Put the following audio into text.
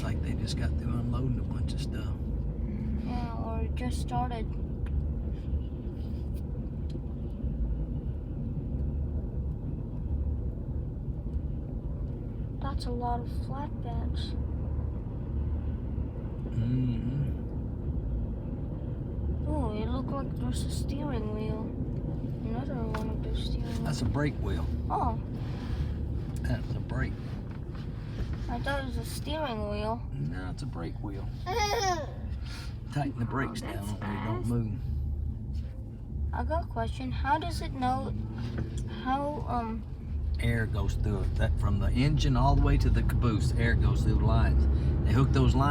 like they just got through unloading a bunch of stuff. Yeah, or it just started. That's a lot of flatbeds. Mm-hmm. Oh, it looked like there's a steering wheel. Another one of those steering wheels. That's a brake wheel. Oh, That's a brake. I thought it was a steering wheel. No, it's a brake wheel. Tighten the brakes down that's so they don't fast. move. I got a question. How does it know how Air goes through it. That from the engine all the way to the caboose, air goes through the lines. They hook those lines.